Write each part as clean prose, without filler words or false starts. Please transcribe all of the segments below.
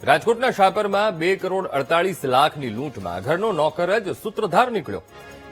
રાજકોટના શાપરમાં 2 કરોડ 48 લાખની લૂંટમાં ઘરનો નોકર જ સૂત્રધાર નીકળ્યો।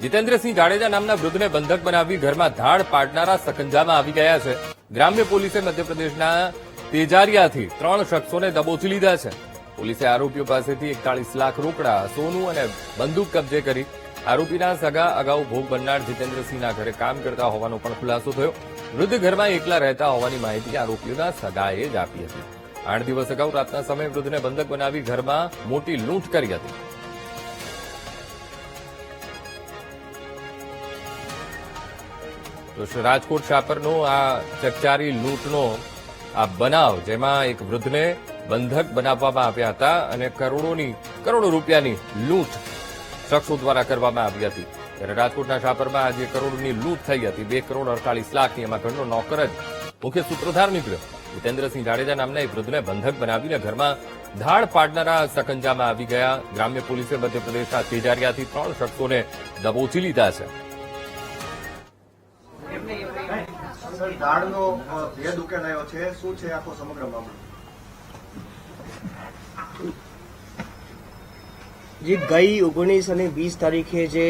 જીતેન્દ્રસિંહ જાડેજા નામના વૃદ્ધને બંધક બનાવી ઘરમાં ધાડ પાડનારા સકંજામાં આવી ગયા છે। ગ્રામ્ય પોલીસે મધ્યપ્રદેશના તેજારિયાથી 3 શખ્સોને દબોચી લીધા છે। પોલીસે આરોપીઓ પાસેથી 41 લાખ રોકડા, સોનું અને બંદૂક કબજે કરી। આરોપીના સગા અગાઉ ભોગ બનનાર જીતેન્દ્રસિંહના ઘરે કામ કરતા હોવાનો પણ ખુલાસો થયો। વૃદ્ધ ઘરમાં એકલા રહેતા હોવાની માહિતી આરોપીઓના સગાએ જ આપી હતી। 8 દિવસ અગાઉ રાતના સમયે વૃદ્ધને બંધક બનાવી ઘરમાં મોટી લૂંટ કરી હતી। તો રાજકોટ શાપરનો આ ચકચારી લૂંટનો આ બનાવ, જેમાં એક વૃદ્ધને બંધક બનાવવામાં આવ્યા હતા અને કરોડો રૂપિયાની લૂંટ શખ્સો દ્વારા કરવામાં આવી હતી। ત્યારે રાજકોટના શાપરમાં આજે કરોડોની લૂંટ થઈ હતી। 2 કરોડ 48 લાખની એમાં ઘરનો નોકર જ મુખ્ય સૂત્રધાર નીકળ્યો। જીતેન્દ્રસિંહ જાડેજા નામના એક વૃદ્ધને બંધક બનાવીને ઘરમાં ધાડ પાડનારા સકંજામાં આવી ગયા। ગ્રામ્ય પોલીસે મધ્યપ્રદેશના તેજારિયાથી 3 શખ્સોને દબોચી લીધા છે। ધાડનો ભેદ ઉકેલાયો છે, શું છે આખો સમગ્ર મામલો? જે ગઈ 19 અને 20 તારીખે જે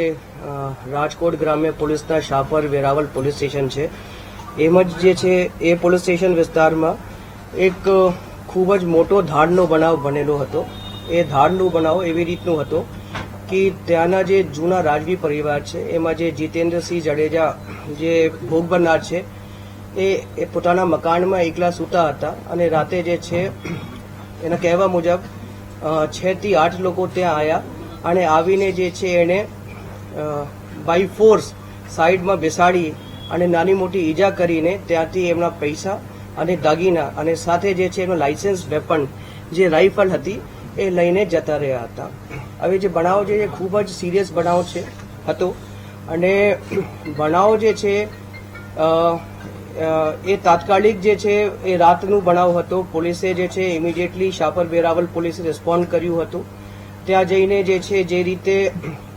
રાજકોટ ગ્રામ્ય પોલીસના શાપર વેરાવલ પોલીસ સ્ટેશન છે, એમ જ જે છે એ પોલીસ સ્ટેશન વિસ્તારમાં એક ખૂબ જ મોટો ધાડનો બનાવ બનેલો હતો। એ ધાડનો બનાવ એવી રીતનો હતો કે ત્યાંના જે જૂના રાજવી પરિવાર છે, એમાં જે જીતેન્દ્રસિંહ જાડેજા જે ભોગ બનનાર છે એ પોતાના મકાનમાં એકલા સૂતા હતા અને રાતે જે છે એના કહેવા મુજબ 6 થી 8 લોકો ત્યાં આવ્યા અને આવીને જે છે એને બાય ફોર્સ સાઈડમાં બેસાડી અને નાની મોટી ઈજા કરીને ત્યાંથી એમના પૈસા અને દાગીના અને સાથે જે છે એનો લાયસન્સ વેપન જે રાઇફલ હતી એ લઈને જતા રહ્યા હતા। હવે જે બનાવ છે એ ખૂબ જ સિરિયસ બનાવ હતો અને બનાવ જે છે એ તાત્કાલિક જે છે એ રાતનું બનાવ હતો। પોલીસે જે છે ઇમિડિયેટલી શાપર વેરાવલ પોલીસે રિસ્પોન્ડ કર્યું હતું। ત્યાં જઈને જે છે જે રીતે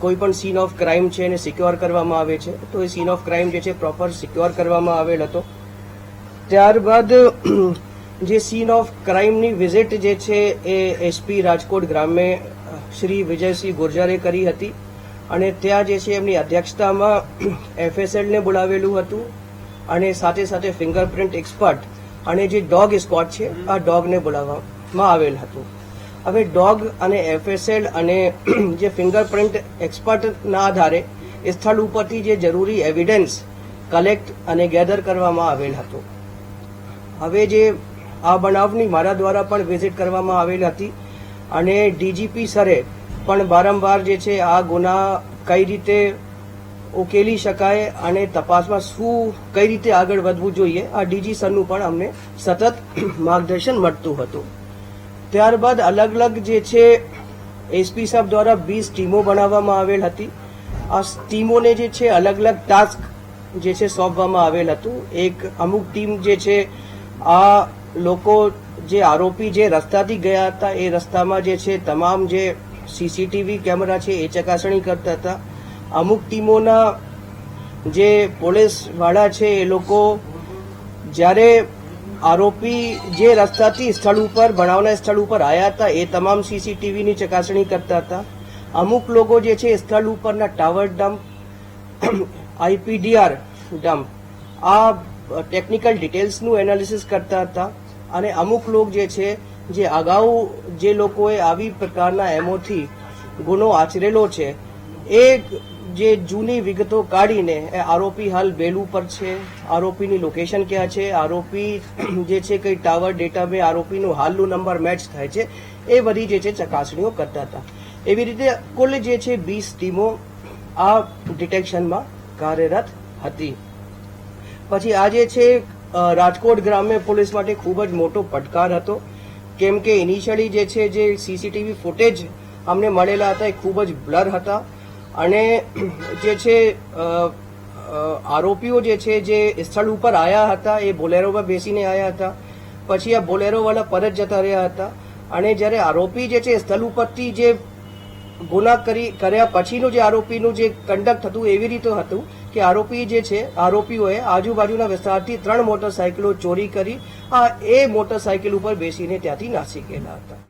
કોઈ પણ સીન ઓફ ક્રાઇમ છે એને સિક્યોર કરવામાં આવે છે, તો એ સીન ઓફ ક્રાઇમ જે છે પ્રોપર સિક્યોર કરવામાં આવેલ હતો। ત્યારબાદ જે સીન ઓફ ક્રાઇમની વિઝિટ જે છે એ એસપી રાજકોટ ગ્રામ્ય શ્રી વિજયસિંહ ગુર્જરે કરી હતી અને ત્યાં જે છે એમની અધ્યક્ષતામાં એફએસએલને બોલાવેલું હતું અને સાથે સાથે ફિંગરપ્રિન્ટ એક્સપર્ટ અને જે ડોગ સ્ક્વોડ છે આ ડોગને બોલાવવામાં આવેલ હતું। હવે ડોગ અને એફએસએલ અને જે ફિંગરપ્રિન્ટ એક્સપર્ટના આધારે સ્થળ ઉપરથી જે જરૂરી એવિડન્સ કલેક્ટ અને ગેધર કરવામાં આવેલ હતો। હવે જે આ બનાવની મારા દ્વારા પણ વિઝિટ કરવામાં આવેલ હતી અને ડીજીપી સરે પણ વારંવાર જે છે આ ગુના કઈ રીતે ઉકેલી શકાય અને તપાસમાં કઈ રીતે આગળ વધવું જોઈએ આ ડીજી સરનું પણ અમને સતત માર્ગદર્શન મળતું હતું। ત્યારબાદ અલગ અલગ જે છે એસપી સાહેબ દ્વારા 20 ટીમો બનાવવામાં આવેલ હતી। આ ટીમોને જે છે અલગ અલગ ટાસ્ક જે છે સોંપવામાં આવેલ હતું। એક અમુક ટીમ જે છે આ લોકો જે આરોપી જે રસ્તાથી ગયા હતા એ રસ્તામાં જે છે તમામ જે સીસીટીવી કેમેરા છે એ ચકાસણી કરતા હતા। અમુક ટીમોના જે પોલીસ વાળા છે એ લોકો જ્યારે આરોપી જે રસ્તાથી સ્થળ ઉપર બનાવના સ્થળ ઉપર આવ્યા હતા એ તમામ સીસીટીવીની ચકાસણી કરતા હતા। અમુક લોકો જે છે સ્થળ ઉપરના ટાવર ડમ્પ, આઈપીડીઆર ડમ્પ આ ટેકનિકલ ડિટેલ્સનું એનાલિસિસ કરતા હતા અને અમુક લોકો જે છે જે અગાઉ જે લોકોએ આવી પ્રકારના એમોથી ગુનો આચરેલો છે એ જે જૂની વિગતો કાઢીને આરોપી હાલ બેલ ઉપર છે, આરોપીની લોકેશન ક્યાં છે, આરોપી જે છે કઈ ટાવર ડેટામાં આરોપીનું હાલનું નંબર મેચ થાય છે, એ બધી જે છે ચકાસણીઓ કરતા હતા। એવી રીતે કુલ જે છે 20 ટીમો આ ડિટેક્શનમાં કાર્યરત હતી। પછી આજે છે રાજકોટ ગ્રામ્ય પોલીસ માટે ખૂબ જ મોટો પડકાર હતો, કેમ કે ઇનિશિયલી જે છે જે સીસીટીવી ફૂટેજ અમને મળેલા હતા એ ખૂબ જ બ્લર હતા અને જે છે આરોપીઓ જે છે જે સ્થળ ઉપર આવ્યા હતા એ બોલેરોમાં બેસીને આવ્યા હતા। પછી આ બોલેરોવાળા પરત જતા રહ્યા હતા અને જ્યારે આરોપી જે છે સ્થળ ઉપરથી જે ગુના કર્યા પછીનું જે આરોપીનું જે કન્ડક્ટ હતું એવી રીતે હતું કે આરોપીઓએ આજુબાજુના વિસ્તારથી 3 મોટરસાયકલો ચોરી કરી એ મોટરસાયકલ ઉપર બેસીને ત્યાંથી નાસી ગયેલા હતા।